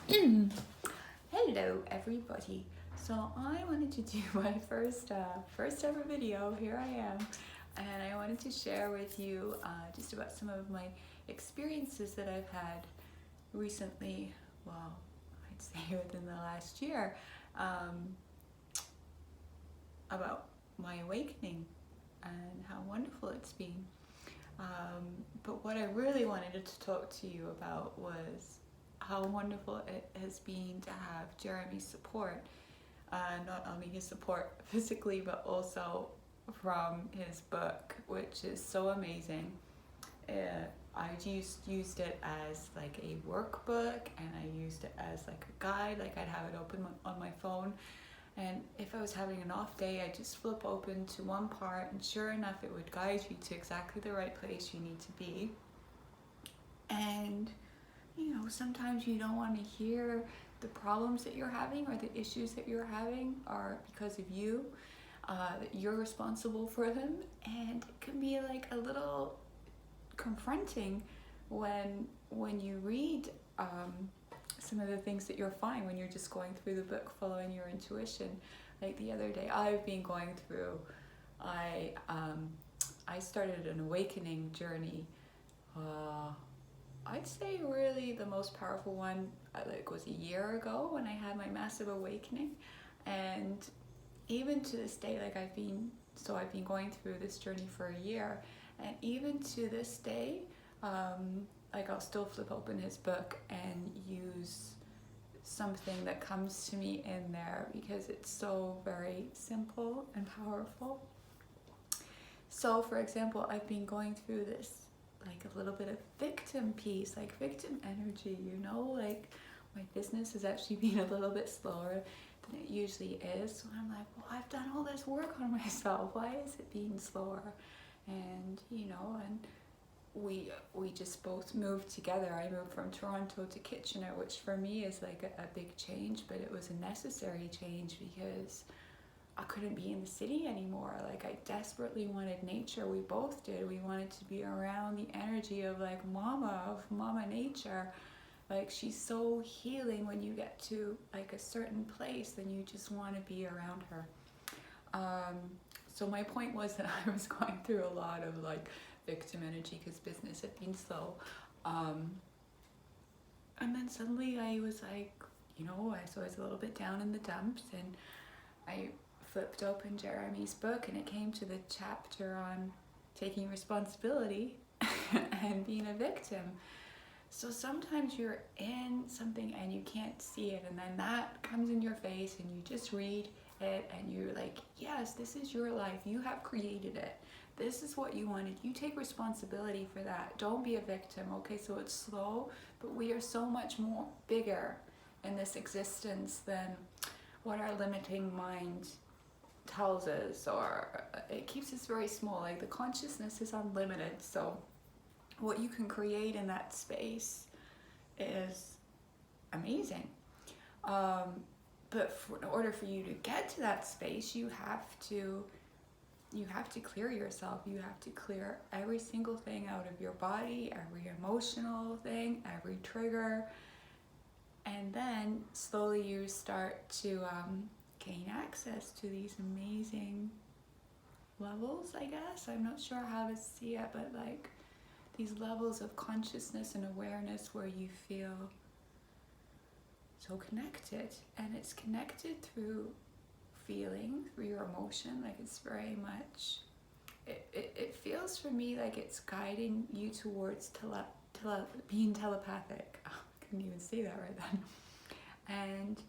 Hello everybody. So I wanted to do my first ever video. Here I am, and I wanted to share with you just about some of my experiences that I've had recently. Well, I'd say within the last year, about my awakening and how wonderful it's been. But what I really wanted to talk to you about was how wonderful it has been to have Jeremy's support. Not only his support physically, but also from his book, which is so amazing. I used it as like a workbook, and I used it as like a guide. Like I'd have it open on my phone, and if I was having an off day, I'd just flip open to one part, and sure enough, it would guide you to exactly the right place you need to be. And sometimes you don't want to hear the problems that you're having or the issues that you're having are because of you, that you're responsible for them. And it can be like a little confronting when you read some of the things that you're finding when you're just going through the book following your intuition. Like the other day I've been going through, I started an awakening journey. I'd say really the most powerful one was a year ago when I had my massive awakening. And even to this day, I've been going through this journey for a year, and even to this day, I'll still flip open his book and use something that comes to me in there because it's so very simple and powerful. So for example, I've been going through this a little bit of victim piece, like victim energy, my business has actually been a little bit slower than it usually is. So I'm like, well, I've done all this work on myself. Why is it being slower? And, and we just both moved together. I moved from Toronto to Kitchener, which for me is like a big change, but it was a necessary change because I couldn't be in the city anymore. I desperately wanted nature. We both did. We wanted to be around the energy of Mama Nature. She's so healing. When you get to a certain place, then you just want to be around her. So my point was that I was going through a lot of victim energy because business had been slow. And then suddenly I was so I was a little bit down in the dumps, and I flipped open Jeremy's book, and it came to the chapter on taking responsibility and being a victim. So sometimes you're in something and you can't see it, and then that comes in your face, and you just read it, and you're like, yes, this is your life. You have created it. This is what you wanted. You take responsibility for that. Don't be a victim. Okay, so it's slow, but we are so much more bigger in this existence than what our limiting mind tells us, or it keeps us very small. The consciousness is unlimited, so what you can create in that space is amazing. But in order for you to get to that space, you have to clear yourself. You have to clear every single thing out of your body, every emotional thing, every trigger, and then slowly you start to gain access to these amazing levels, I guess. I'm not sure how to see it, but these levels of consciousness and awareness where you feel so connected, and it's connected through feeling, through your emotion. It's very much, it feels for me like it's guiding you towards being telepathic. Oh, I couldn't even say that right then. And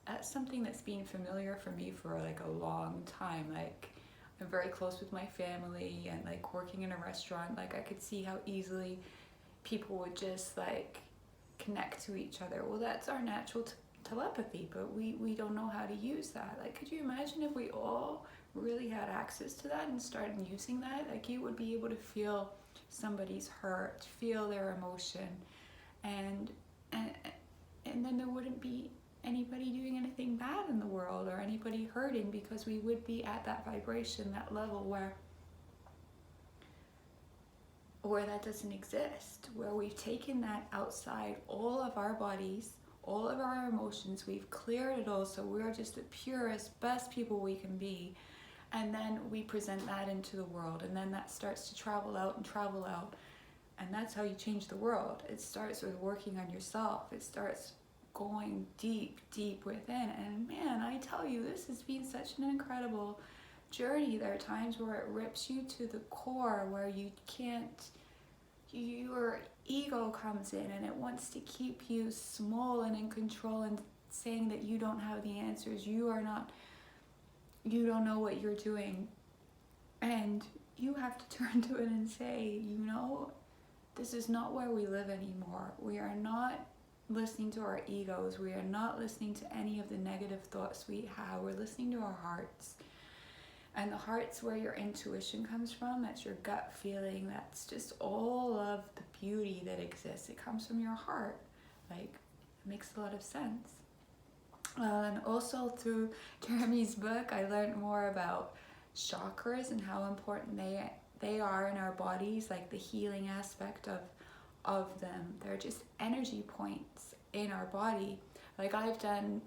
that's something that's been familiar for me for a long time. I'm very close with my family, and working in a restaurant, I could see how easily people would just connect to each other. Well, that's our natural telepathy, but we don't know how to use that. Could you imagine if we all really had access to that and started using that? You would be able to feel somebody's hurt, feel their emotion, and then there wouldn't be anybody doing anything bad in the world or anybody hurting, because we would be at that vibration, that level where that doesn't exist, where we've taken that outside all of our bodies, all of our emotions, we've cleared it all, so we're just the purest, best people we can be. And then we present that into the world, and then that starts to travel out and travel out. And that's how you change the world. It starts with working on yourself. It starts going deep, deep within. And man, I tell you, this has been such an incredible journey. There are times where it rips you to the core, where you can't, your ego comes in and it wants to keep you small and in control and saying that you don't have the answers. You don't know what you're doing. And you have to turn to it and say, this is not where we live anymore. We are not listening to our egos. We are not listening to any of the negative thoughts we have. We're listening to our hearts. And the heart's where your intuition comes from. That's your gut feeling. That's just all of the beauty that exists. It comes from your heart. It makes a lot of sense. And also through Jeremy's book, I learned more about chakras and how important they are in our bodies, like the healing aspect of them. They're just energy points in our body. I've done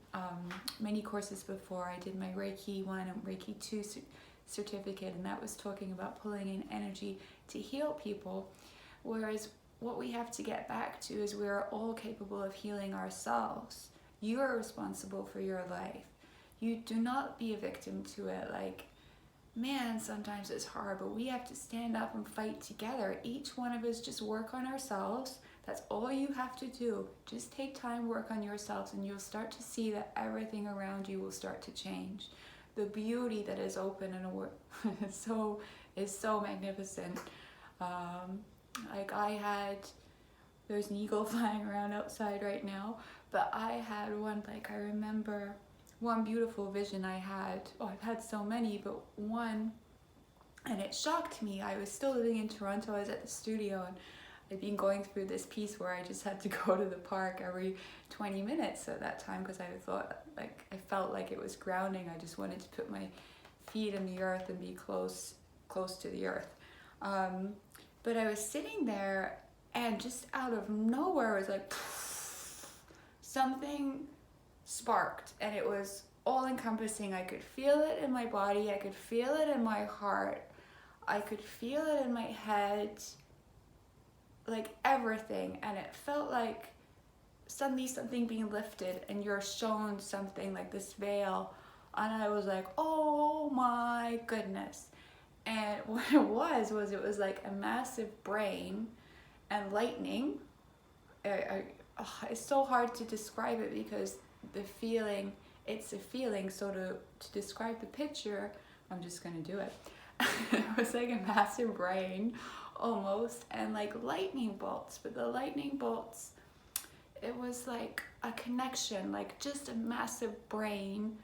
many courses before. I did my Reiki 1 and Reiki 2 certificate, and that was talking about pulling in energy to heal people. Whereas what we have to get back to is we're all capable of healing ourselves. You are responsible for your life. You do not be a victim to it. Man, sometimes it's hard, but we have to stand up and fight together. Each one of us just work on ourselves. That's all you have to do. Just take time, work on yourselves, and you'll start to see that everything around you will start to change. The beauty that is open and is so magnificent. There's an eagle flying around outside right now, but I had one, I remember one beautiful vision I had. I've had so many, but one, and it shocked me. I was still living in Toronto. I was at the studio, and I'd been going through this piece where I just had to go to the park every 20 minutes at that time, because I thought, I felt like it was grounding. I just wanted to put my feet in the earth and be close to the earth. But I was sitting there, and just out of nowhere, it was something sparked, and it was all encompassing. I could feel it in my body. I could feel it in my heart. I could feel it in my head, everything. And it felt like suddenly something being lifted, and you're shown something, this veil. And I was like, oh my goodness. And what it was a massive brain and lightning. It's so hard to describe it, because it's a feeling. So to describe the picture, I'm just gonna do it. It was like a massive brain almost, and lightning bolts, but the lightning bolts, it was like a connection, just a massive brain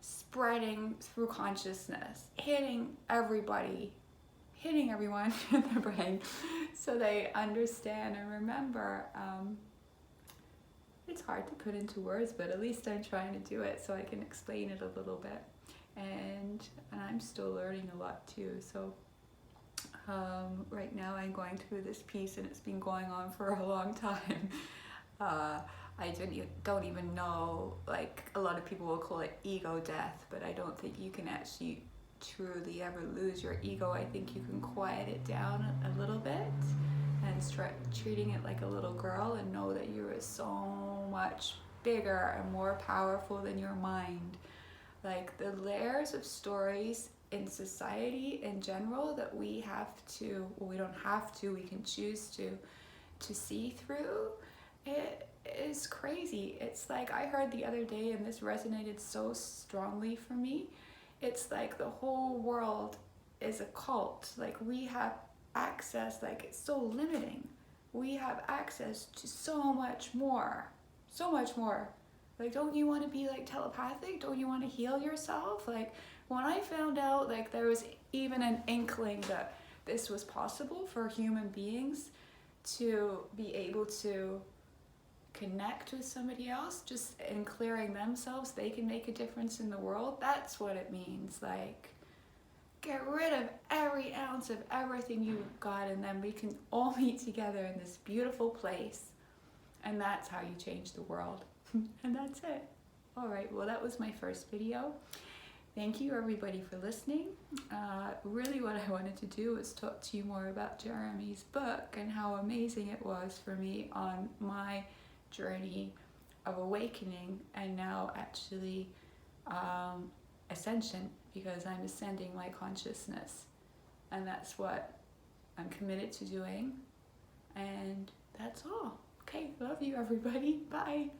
spreading through consciousness, hitting everyone in the brain, so they understand and remember. It's hard to put into words, but at least I'm trying to do it so I can explain it a little bit. And I'm still learning a lot too. So right now I'm going through this piece, and it's been going on for a long time. I don't even know, a lot of people will call it ego death, but I don't think you can actually truly ever lose your ego. I think you can quiet it down a little bit and start treating it like a little girl, and know that you are so much bigger and more powerful than your mind. The layers of stories in society in general that we have to, we don't have to, we can choose to see through, it is crazy. It's I heard the other day, and this resonated so strongly for me. It's the whole world is a cult. We have access, it's so limiting. We have access to so much more. Don't you want to be telepathic? Don't you want to heal yourself? When I found out there was even an inkling that this was possible for human beings to be able to connect with somebody else, just in clearing themselves, they can make a difference in the world. That's what it means. Get rid of every ounce of everything you've got, and then we can all meet together in this beautiful place. And that's how you change the world. And that's it. All right, well, that was my first video. Thank you everybody for listening. Really what I wanted to do was talk to you more about Jeremy's book and how amazing it was for me on my journey of awakening and now actually ascension, because I'm ascending my consciousness, and that's what I'm committed to doing, and that's all. Okay, love you everybody. Bye.